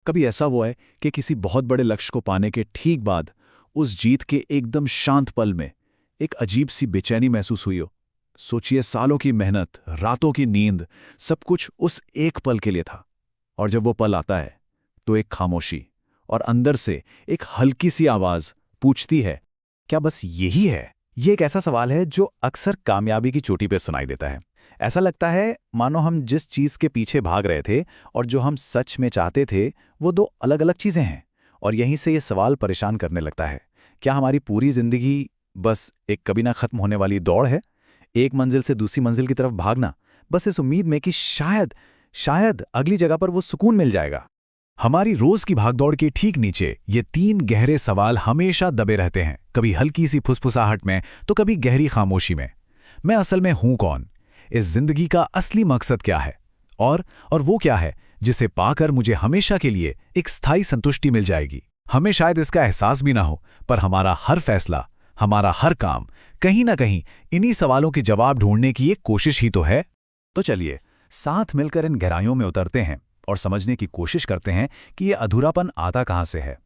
कभी ऐसा हुआ है कि किसी बहुत बड़े लक्ष्य को पाने के ठीक बाद उस जीत के एकदम शांत पल में एक अजीब सी बेचैनी महसूस हुई हो? सोचिए, सालों की मेहनत, रातों की नींद, सब कुछ उस एक पल के लिए था। और जब वो पल आता है तो एक खामोशी और अंदर से एक हल्की सी आवाज पूछती है, क्या बस यही है? ये एक ऐसा सवाल है जो अक्सर कामयाबी की चोटी पे सुनाई देता है। ऐसा लगता है मानो हम जिस चीज के पीछे भाग रहे थे और जो हम सच में चाहते थे वो दो अलग अलग चीजें हैं। और यहीं से ये सवाल परेशान करने लगता है, क्या हमारी पूरी जिंदगी बस एक कभी ना खत्म होने वाली दौड़ है, एक मंजिल से दूसरी मंजिल की तरफ भागना, बस इस उम्मीद में कि शायद शायद अगली जगह पर वो सुकून मिल जाएगा। हमारी रोज की भागदौड़ के ठीक नीचे ये तीन गहरे सवाल हमेशा दबे रहते हैं, कभी हल्की सी फुसफुसाहट में तो कभी गहरी खामोशी में। मैं असल में हूं कौन? इस जिंदगी का असली मकसद क्या है? और वो क्या है जिसे पाकर मुझे हमेशा के लिए एक स्थायी संतुष्टि मिल जाएगी? हमें शायद इसका एहसास भी ना हो, पर हमारा हर फैसला, हमारा हर काम कहीं ना कहीं इन्हीं सवालों के जवाब ढूंढने की एक कोशिश ही तो है। तो चलिए साथ मिलकर इन गहराइयों में उतरते हैं और समझने की कोशिश करते हैं कि ये अधूरापन आता कहाँ से है।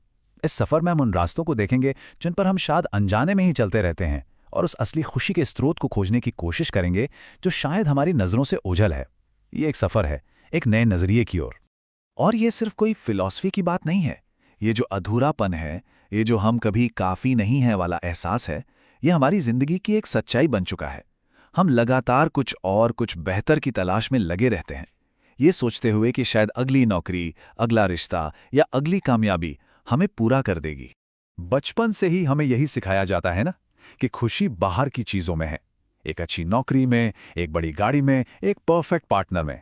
इस सफर में हम उन रास्तों को देखेंगे जिन पर हम शायद अनजाने में ही चलते रहते हैं, और उस असली खुशी के स्रोत को खोजने की कोशिश करेंगे जो शायद हमारी नज़रों से ओझल है। ये एक सफ़र है एक नए नज़रिए की ओर। और ये सिर्फ कोई फिलॉसफी की बात नहीं है। ये जो अधूरापन है, ये जो हम कभी काफ़ी नहीं है वाला एहसास है, ये हमारी ज़िंदगी की एक सच्चाई बन चुका है। हम लगातार कुछ और कुछ बेहतर की तलाश में लगे रहते हैं, ये सोचते हुए कि शायद अगली नौकरी, अगला रिश्ता या अगली कामयाबी हमें पूरा कर देगी। बचपन से ही हमें यही सिखाया जाता है ना, कि खुशी बाहर की चीज़ों में है, एक अच्छी नौकरी में, एक बड़ी गाड़ी में, एक परफेक्ट पार्टनर में।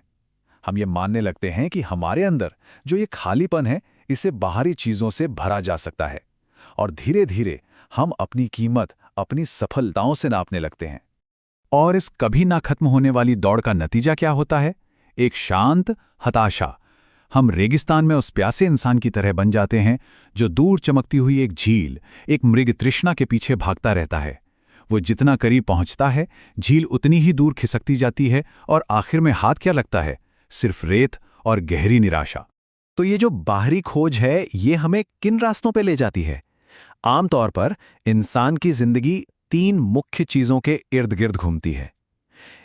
हम ये मानने लगते हैं कि हमारे अंदर जो ये खालीपन है, इसे बाहरी चीज़ों से भरा जा सकता है। और धीरे धीरे हम अपनी कीमत अपनी सफलताओं से नापने लगते हैं। और इस कभी ना खत्म होने वाली दौड़ का नतीजा क्या होता है? एक शांत हताशा। हम रेगिस्तान में उस प्यासे इंसान की तरह बन जाते हैं जो दूर चमकती हुई एक झील, एक मृग तृष्णा के पीछे भागता रहता है। वो जितना करीब पहुंचता है, झील उतनी ही दूर खिसकती जाती है, और आखिर में हाथ क्या लगता है? सिर्फ रेत और गहरी निराशा। तो ये जो बाहरी खोज है, ये हमें किन रास्तों पे ले जाती है? आमतौर पर इंसान की जिंदगी तीन मुख्य चीजों के इर्द गिर्द घूमती है।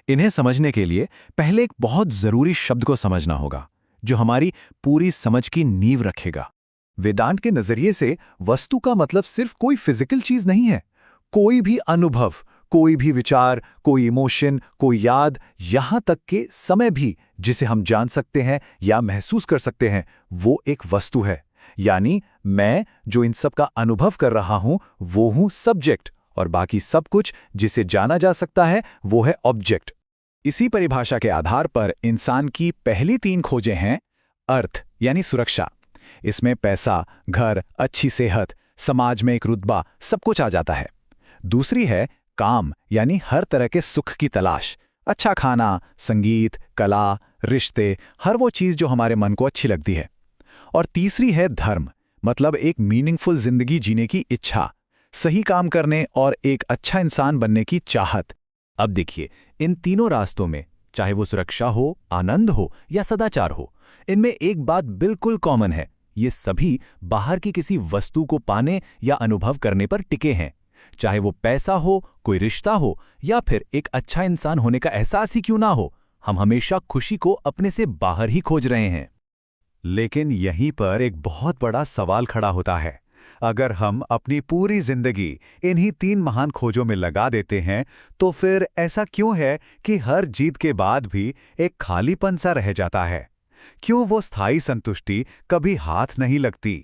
इन्हें समझने के लिए पहले एक बहुत जरूरी शब्द को समझना होगा जो हमारी पूरी समझ की नींव रखेगा। वेदांत के नजरिए से वस्तु का मतलब सिर्फ कोई फिजिकल चीज नहीं है। कोई भी अनुभव, कोई भी विचार, कोई इमोशन, कोई याद, यहां तक कि समय भी जिसे हम जान सकते हैं या महसूस कर सकते हैं, वो एक वस्तु है। यानी मैं जो इन सब का अनुभव कर रहा हूं, वो हूं सब्जेक्ट, और बाकी सब कुछ जिसे जाना जा सकता है वो है ऑब्जेक्ट। इसी परिभाषा के आधार पर इंसान की पहली तीन खोजें हैं। अर्थ यानी सुरक्षा। इसमें पैसा, घर, अच्छी सेहत, समाज में एक रुतबा, सब कुछ आ जाता है। दूसरी है काम यानी हर तरह के सुख की तलाश, अच्छा खाना, संगीत, कला, रिश्ते, हर वो चीज़ जो हमारे मन को अच्छी लगती है। और तीसरी है धर्म, मतलब एक मीनिंगफुल जिंदगी जीने की इच्छा, सही काम करने और एक अच्छा इंसान बनने की चाहत। अब देखिए, इन तीनों रास्तों में, चाहे वो सुरक्षा हो, आनंद हो या सदाचार हो, इनमें एक बात बिल्कुल कॉमन है। ये सभी बाहर की किसी वस्तु को पाने या अनुभव करने पर टिके हैं। चाहे वो पैसा हो, कोई रिश्ता हो, या फिर एक अच्छा इंसान होने का एहसास ही क्यों ना हो, हम हमेशा खुशी को अपने से बाहर ही खोज रहे हैं। लेकिन यहीं पर एक बहुत बड़ा सवाल खड़ा होता है। अगर हम अपनी पूरी जिंदगी इन्हीं तीन महान खोजों में लगा देते हैं, तो फिर ऐसा क्यों है कि हर जीत के बाद भी एक खालीपन सा रह जाता है? क्यों वो स्थायी संतुष्टि कभी हाथ नहीं लगती?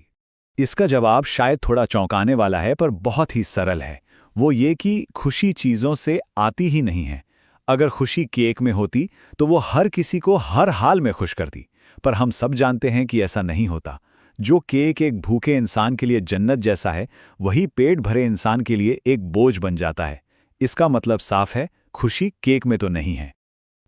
इसका जवाब शायद थोड़ा चौंकाने वाला है, पर बहुत ही सरल है। वो ये कि खुशी चीज़ों से आती ही नहीं है। अगर खुशी केक में होती तो वो हर किसी को हर हाल में खुश करती, पर हम सब जानते हैं कि ऐसा नहीं होता। जो केक एक भूखे इंसान के लिए जन्नत जैसा है, वही पेट भरे इंसान के लिए एक बोझ बन जाता है। इसका मतलब साफ है, खुशी केक में तो नहीं है।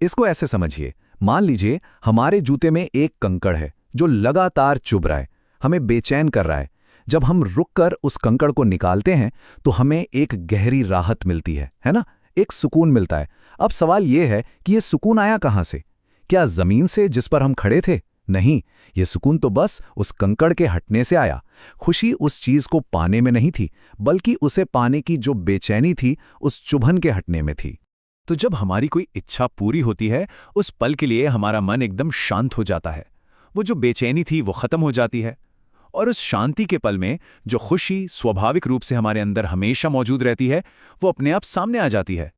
इसको ऐसे समझिए, मान लीजिए हमारे जूते में एक कंकड़ है जो लगातार चुभ रहा है, हमें बेचैन कर रहा है। जब हम रुककर उस कंकड़ को निकालते हैं तो हमें एक गहरी राहत मिलती है ना? एक सुकून मिलता है। अब सवाल यह है कि यह सुकून आया कहां से? क्या जमीन से जिस पर हम खड़े थे? नहीं, ये सुकून तो बस उस कंकड़ के हटने से आया। खुशी उस चीज को पाने में नहीं थी, बल्कि उसे पाने की जो बेचैनी थी उस चुभन के हटने में थी। तो जब हमारी कोई इच्छा पूरी होती है, उस पल के लिए हमारा मन एकदम शांत हो जाता है। वो जो बेचैनी थी वो खत्म हो जाती है, और उस शांति के पल में जो खुशी स्वाभाविक रूप से हमारे अंदर हमेशा मौजूद रहती है, वो अपने आप सामने आ जाती है।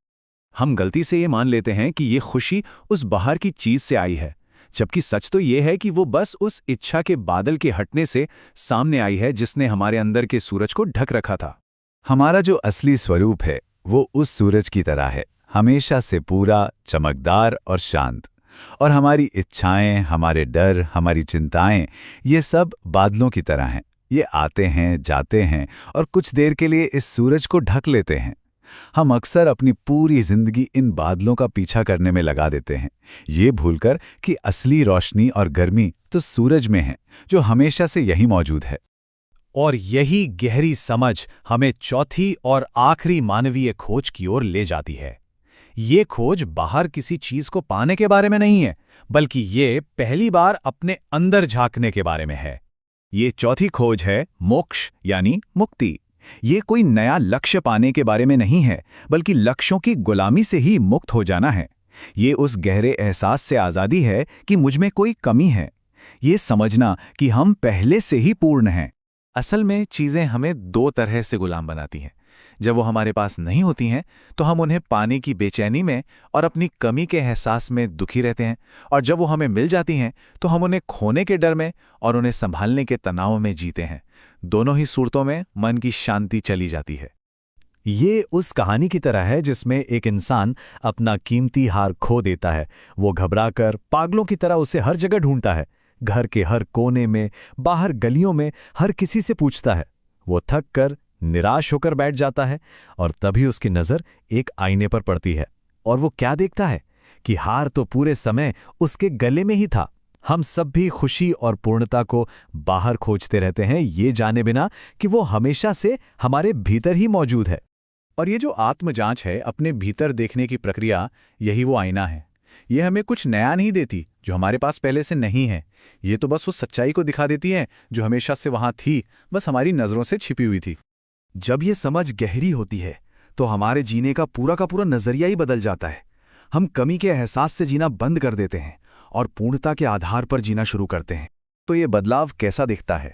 हम गलती से ये मान लेते हैं कि ये खुशी उस बाहर की चीज से आई है, जबकि सच तो ये है कि वो बस उस इच्छा के बादल के हटने से सामने आई है जिसने हमारे अंदर के सूरज को ढक रखा था। हमारा जो असली स्वरूप है वो उस सूरज की तरह है, हमेशा से पूरा, चमकदार और शांत। और हमारी इच्छाएं, हमारे डर, हमारी चिंताएं, ये सब बादलों की तरह हैं। ये आते हैं, जाते हैं और कुछ देर के लिए इस सूरज को ढक लेते हैं। हम अक्सर अपनी पूरी जिंदगी इन बादलों का पीछा करने में लगा देते हैं, ये भूलकर कि असली रोशनी और गर्मी तो सूरज में है, जो हमेशा से यही मौजूद है। और यही गहरी समझ हमें चौथी और आखिरी मानवीय खोज की ओर ले जाती है। ये खोज बाहर किसी चीज को पाने के बारे में नहीं है, बल्कि ये पहली बार अपने अंदर झांकने के बारे में है। ये चौथी खोज है मोक्ष यानी मुक्ति। ये कोई नया लक्ष्य पाने के बारे में नहीं है, बल्कि लक्ष्यों की गुलामी से ही मुक्त हो जाना है। ये उस गहरे एहसास से आज़ादी है कि मुझ में कोई कमी है। ये समझना कि हम पहले से ही पूर्ण हैं। असल में चीज़ें हमें दो तरह से गुलाम बनाती हैं। जब वो हमारे पास नहीं होती हैं तो हम उन्हें पाने की बेचैनी में और अपनी कमी के एहसास में दुखी रहते हैं, और जब वो हमें मिल जाती हैं तो हम उन्हें खोने के डर में और उन्हें संभालने के तनाव में जीते हैं। दोनों ही सूरतों में मन की शांति चली जाती है। ये उस कहानी की तरह है जिसमें एक इंसान अपना कीमती हार खो देता है। वो घबराकर पागलों की तरह उसे हर जगह ढूंढता है, घर के हर कोने में, बाहर गलियों में, हर किसी से पूछता है। वो थक कर निराश होकर बैठ जाता है, और तभी उसकी नज़र एक आईने पर पड़ती है, और वो क्या देखता है कि हार तो पूरे समय उसके गले में ही था। हम सब भी खुशी और पूर्णता को बाहर खोजते रहते हैं, ये जाने बिना कि वो हमेशा से हमारे भीतर ही मौजूद है। और ये जो आत्मजांच है, अपने भीतर देखने की प्रक्रिया, यही वो आईना है। ये हमें कुछ नया नहीं देती जो हमारे पास पहले से नहीं है। ये तो बस उस सच्चाई को दिखा देती है जो हमेशा से वहां थी, बस हमारी नज़रों से छिपी हुई थी। जब ये समझ गहरी होती है तो हमारे जीने का पूरा नज़रिया ही बदल जाता है। हम कमी के एहसास से जीना बंद कर देते हैं और पूर्णता के आधार पर जीना शुरू करते हैं। तो ये बदलाव कैसा दिखता है?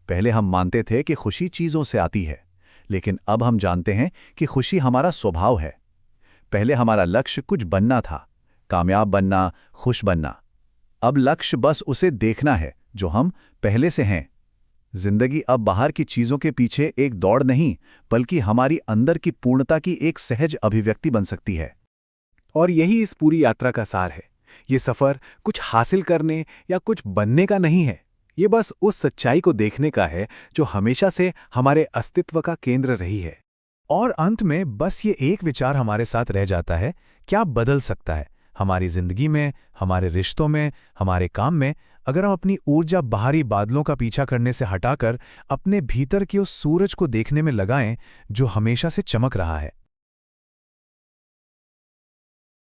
पहले हम मानते थे कि खुशी चीज़ों से आती है, लेकिन अब हम जानते हैं कि खुशी हमारा स्वभाव है। पहले हमारा लक्ष्य कुछ बनना था, कामयाब बनना, खुश बनना। अब लक्ष्य बस उसे देखना है जो हम पहले से हैं। जिंदगी अब बाहर की चीज़ों के पीछे एक दौड़ नहीं, बल्कि हमारी अंदर की पूर्णता की एक सहज अभिव्यक्ति बन सकती है। और यही इस पूरी यात्रा का सार है। ये सफ़र कुछ हासिल करने या कुछ बनने का नहीं है, ये बस उस सच्चाई को देखने का है जो हमेशा से हमारे अस्तित्व का केंद्र रही है। और अंत में बस ये एक विचार हमारे साथ रह जाता है, क्या बदल सकता है हमारी जिंदगी में, हमारे रिश्तों में, हमारे काम में, अगर हम अपनी ऊर्जा बाहरी बादलों का पीछा करने से हटाकर अपने भीतर के उस सूरज को देखने में लगाएं जो हमेशा से चमक रहा है।